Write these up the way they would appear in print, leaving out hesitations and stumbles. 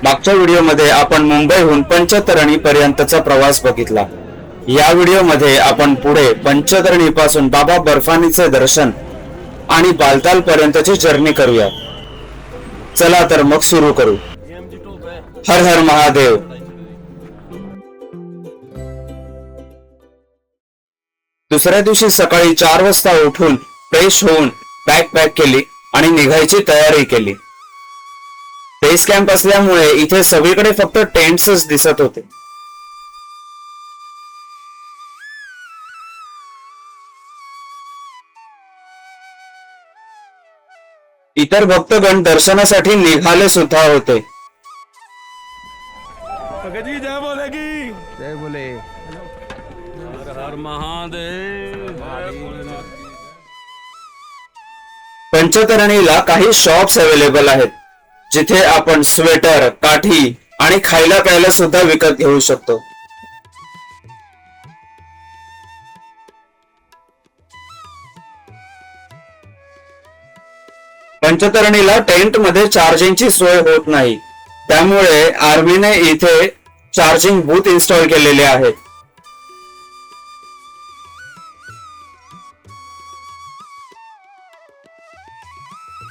मागच्या व्हिडिओमध्ये आपण मुंबईहून पंचतरणी पर्यंतचा प्रवास बघितला। या व्हिडिओमध्ये आपण पुढे पंचतरणी पासून बाबा बर्फानीचे दर्शन आणि बालताल पर्यंतची जर्नी करूया। चला तर मग सुरू करू। हर हर महादेव। दुसऱ्या दिवशी सकाळी 4 वाजता उठून फ्रेश होऊन बॅग पॅक केली आणि निघायची तयारी केली। बेस कॅम्प असल्यामुळे इथे सगळीकडे फक्त टेंट्सच दिसत होते। इतर भक्तगण दर्शनासाठी निघाले सुद्धा होते। जय बोलेगी जय बोले। हर हर महादेव। पंचतरणीला काही शॉप्स अवेलेबल आहेत, जिथे आपण स्वेटर, काठी आणि खायला प्यायला सुद्धा विकत घेऊ शकतो। पंचतरणीला टेंट मध्ये चार्जिंगची सोय होत नाही, त्यामुळे आर्मीने इथे चार्जिंग बूथ इन्स्टॉल केलेले आहेत।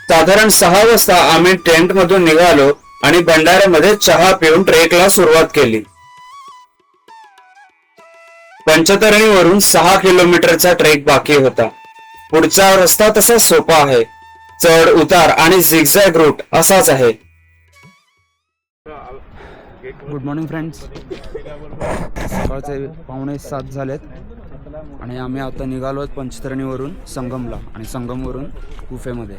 साधारण 6 वाजता आम्ही टेंट मधून निघालो आणि भंडाऱ्यामध्ये चहा पिऊन ट्रेकला सुरुवात केली। पंचतरणीवरून 6 किलोमीटरचा ट्रेक बाकी होता। पुढचा रस्ता तसा सोपा आहे, चढ उतार आणि झिगझॅग रूट असाच आहे। गुड मॉर्निंग फ्रेंड्स, सकाळचे 6:45 झालेत आणि आम्ही आता निघालो आहोत पंचतरणीवरून संगमला आणि संगमवरून गुफेमध्ये।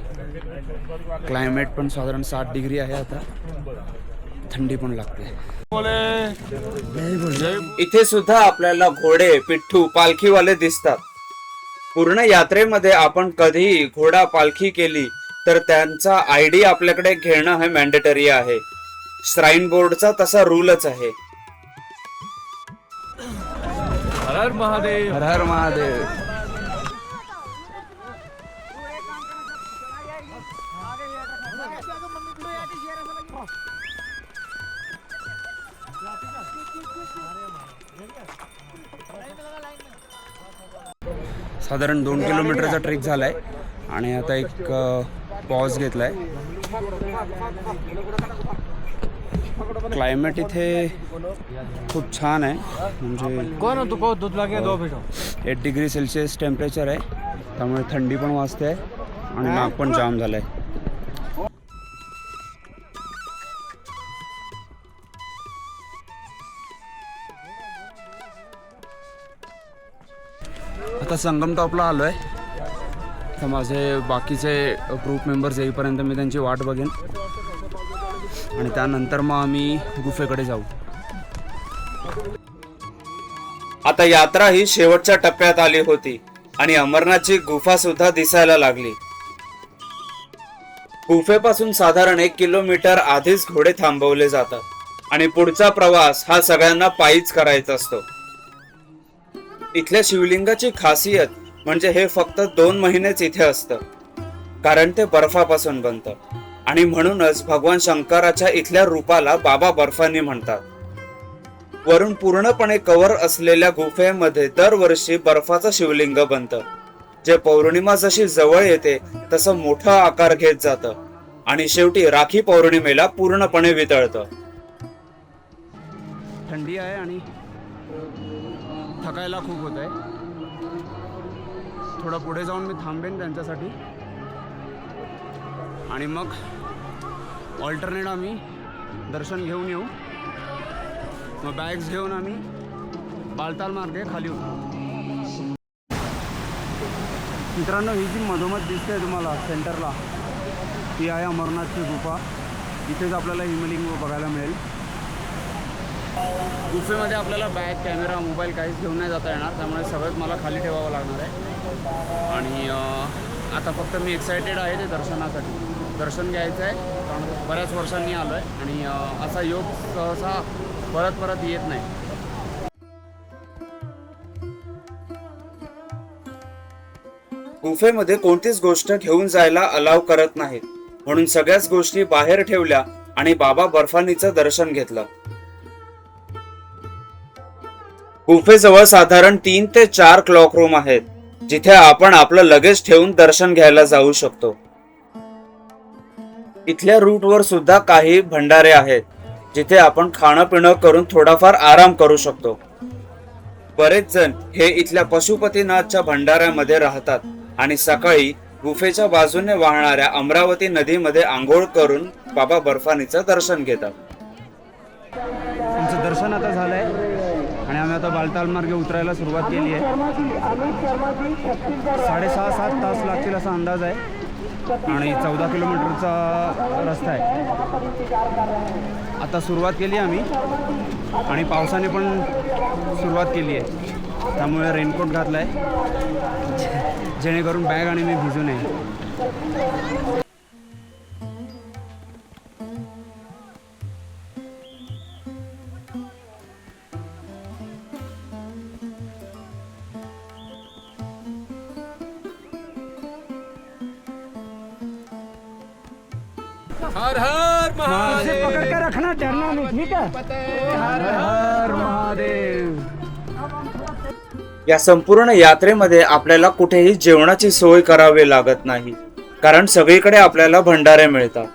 क्लायमेट पण साधारण 60 डिग्री आहे, आता थंडी पण लागते। इथे सुद्धा आपल्याला घोडे, पिठ्ठू, पालखीवाले दिसतात। पूर्ण यात्रेमध्ये आपण कधीही घोडा पालखी केली तर त्यांचा आयडी आपल्याकडे घेणं हे मॅन्डेटरी आहे। श्राईन बोर्डचा तसा रूलच आहे। हर हर महादेव। हर हर महादेव। साधारण 2 किलोमीटरचा ट्रेक झालाय आणि आता एक पॉज घेतलाय। क्लायमेट इथे खूप छान आहे, म्हणजे 8 डिग्री सेल्सिअस टेम्परेचर आहे, त्यामुळे थंडी पण वाजते आणि नाक पण जाम झालंय। आता संगम टॉपला आलोय, तर माझे बाकीचे ग्रुप मेंबर्स येईपर्यंत मी त्यांची वाट बघेन आणि त्यानंतर मग आम्ही गुफेकडे जाऊ। आता यात्रा ही शेवटच्या टप्प्यात आली होती आणि अमरनाथची गुफा सुद्धा दिसायला लागली। गुफेपासून साधारण 1 किलोमीटर आधीच घोडे थांबवले जातात आणि पुढचा प्रवास हा सगळ्यांना पायीच करायचा असतो। इथल्या शिवलिंगाची खासियत म्हणजे हे फक्त 2 महिनेच इथे असतं, कारण ते बर्फापासून बनतं आणि म्हणूनच भगवान शंकराच्या इथल्या रूपाला बाबा बर्फानी म्हणतात। वरून पूर्णपणे कव्हर असलेल्या गुफेमध्ये दरवर्षी बर्फाचं शिवलिंग बनतं, जे पौर्णिमा जशी जवळ येते तसं मोठा आकार घेत जातं आणि शेवटी राखी पौर्णिमेला पूर्णपणे वितळतं। थंडी आहे आणि थकायला खूप होत आहे। थोडं पुढे जाऊन मी थांबेन त्यांच्यासाठी आणि मग ऑल्टरनेट आम्ही दर्शन घेऊन येऊ, मग बॅग्स घेऊन आम्ही बालताल मार्गे खाली येऊ। मित्रांनो, ही जी मधोमध दिसते तुम्हाला सेंटरला, ती आहे अमरनाथची गुफा। इथेच आपल्याला हिमलिंग बघायला मिळेल। गुफेमध्ये आपल्याला बॅग, कॅमेरा, मोबाईल काहीच घेऊन नाही जाता येणार, त्यामुळे सगळंच मला खाली ठेवावं लागणार आहे। आणि आता फक्त मी एक्सायटेड आहे ते दर्शनासाठी, दर्शन घ्यायचं आहे, कारण बऱ्याच वर्षांनी आलो आहे आणि असा योग सहसा परत परत येत नाही। गुफेमध्ये कोणतीच गोष्ट घेऊन जायला अलाव करत नाहीत, म्हणून सगळ्याच गोष्टी बाहेर ठेवल्या आणि बाबा बर्फानीचं दर्शन घेतलं. गुफेजवळ साधारण 3 ते 4 क्लॉक रूम आहेत, जिथे आपण आपलं लगेज ठेवून दर्शन घ्यायला जाऊ शकतो. इथल्या रूटवर सुद्धा काही भंडारे आहेत, जिथे आपण खाणं पिणं करून थोडाफार आराम करू शकतो. बरेच जण हे इथल्या पशुपतीनाथच्या भंडाऱ्यामध्ये राहतात आणि सकाळी गुफेच्या बाजूने वाहणाऱ्या अमरावती नदीमध्ये आंघोळ करून बाबा बर्फानीचं दर्शन घेतात. आमचं दर्शन आता झालंय आणि आम्ही आता बालताल मार्गे उतरायला सुरुवात केली आहे. 6.5-7 तास लागतील असा अंदाज आहे आणि 14 किलोमीटरचा रस्ता आहे. आता सुरुवात केली आम्ही आणि पावसाने पण सुरुवात केली आहे, त्यामुळे रेनकोट घातला आहे जेणेकरून बॅग आणि मी भिजू नये. हर हर महादेव. पकड़ के रखना, डरना नहीं, ठीक है. हर हर महादेव. या संपूर्ण यात्रेमध्ये आपल्याला कुठेही जेवणाची सोय करावी लागत नाही, कारण सगळीकडे आपल्याला भंडारे मिळतात.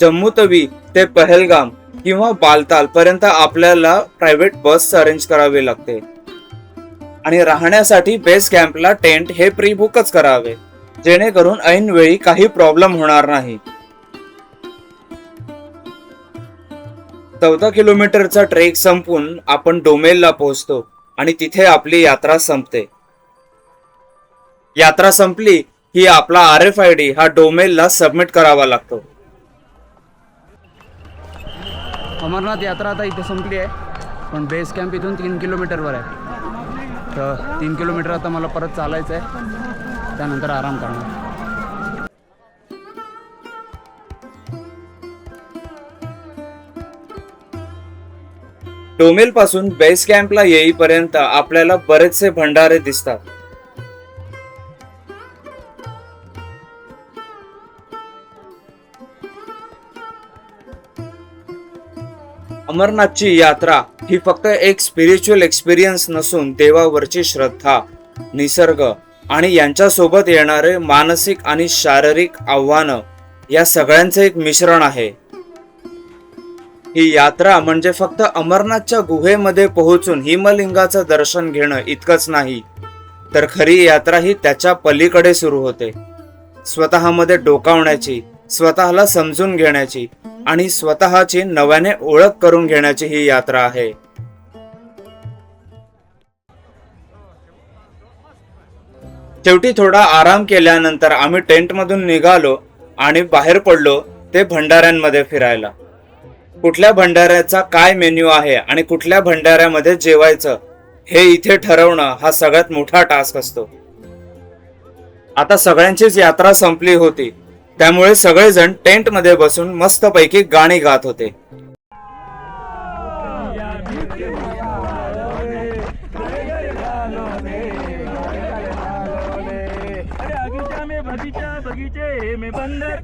जम्मू तवी ते पहलगाम किंवा बालताल पर्यंत आपल्याला प्रायव्हेट बस अरेंज करावी लागते आणि राहण्यासाठी बेस कॅम्पला टेंट हे प्री बुकच करावे, जेणेकरून ऐन वेळी काही प्रॉब्लेम होणार नाही. 14 किलोमीटरचा ट्रेक संपून आपण डोमेलला पोहोचतो आणि तिथे आपली यात्रा संपते. यात्रा संपली की आपला RFID हा डोमेलला सबमिट करावा लागतो. अमरनाथ यात्रा आता इथे संपली आहे, पण बेस कॅम्प इथून 3 किलोमीटरवर आहे. तर 3 किलोमीटर आता मला परत चालायचं आहे, त्यानंतर आराम करणार. डोमेल पासून बेस कॅम्पला येईपर्यंत आपल्याला बरेचसे भंडारे दिसतात. अमरनाथची यात्रा ही फक्त एक स्पिरिच्युअल एक्सपिरियन्स नसून देवावरची श्रद्धा, निसर्ग आणि यांच्यासोबत येणारे मानसिक आणि शारीरिक आव्हानं या सगळ्यांचे एक मिश्रण आहे. ही यात्रा म्हणजे फक्त अमरनाथच्या गुहेमध्ये पोहोचून हिमलिंगाचं दर्शन घेणं इतकंच नाही, तर खरी यात्रा ही त्याच्या पलीकडे सुरू होते. स्वतःमध्ये डोकावण्याची, स्वतःला समजून घेण्याची आणि स्वतःची नव्याने ओळख करून घेण्याची ही यात्रा आहे. शेवटी थोडा आराम केल्यानंतर आम्ही टेंटमधून निघालो आणि बाहेर पडलो ते भंडाऱ्यांमध्ये फिरायला. कुठल्या भंडाऱ्याचा काय मेन्यू आहे आणि कुठल्या भंडाऱ्यामध्ये जेवायचं हे इथे ठरवणं हा सगळ्यात मोठा टास्क असतो. आता सगळ्यांचीच यात्रा संपली होती, त्यामुळे सगळेजण टेंटमध्ये बसून मस्तपैकी गाणी गात होते. बगीचे में बंदर,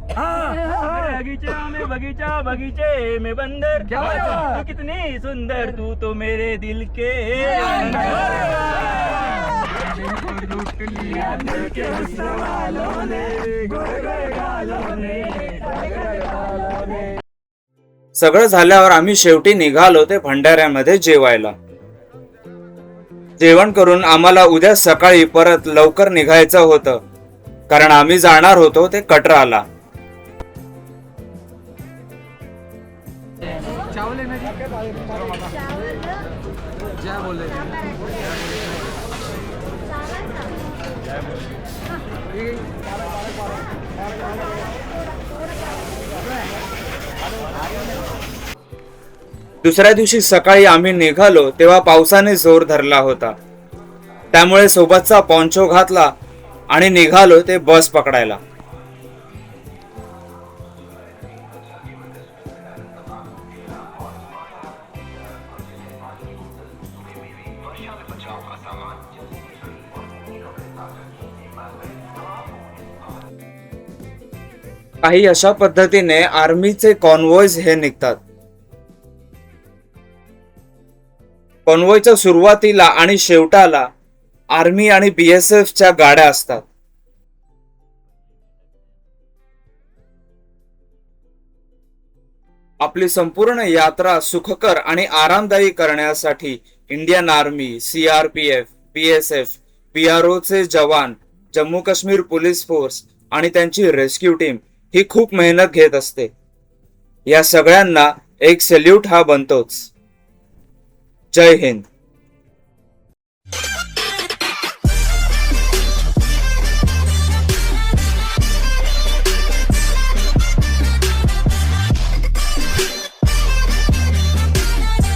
बगीचे में बंदर, तू कितनी सुंदर, तू तो मेरे दिल के सगळं झाल्यावर आम्ही शेवटी निघालो ते भंडाऱ्यामध्ये जेवायला. जेवण करून आम्हाला उद्या सकाळी परत लवकर निघायचं होतं, कारण आम्ही जाणार होतो ते कटराला. दुसऱ्या दिवशी सकाळी आम्ही निघालो तेव्हा पावसाने जोर धरला होता, त्यामुळे सोबतचा पॉन्चो घातला आणि निघालो ते बस पकडायला. काही अशा पद्धतीने आर्मीचे कॉन्वॉयज हे निघतात. कॉन्वॉयच्या सुरुवातीला आणि शेवटाला आर्मी आणि BSF च्या गाड्या असतात. आपली संपूर्ण यात्रा सुखकर आणि आरामदायी करण्यासाठी Indian army, CRPF, BSF, PRO चे जवान, जम्मू काश्मीर पोलीस फोर्स आणि त्यांची रेस्क्यू टीम ही खूप मेहनत घेत असते. या सगळ्यांना एक सॅल्यूट हा बनतोच. जय हिंद.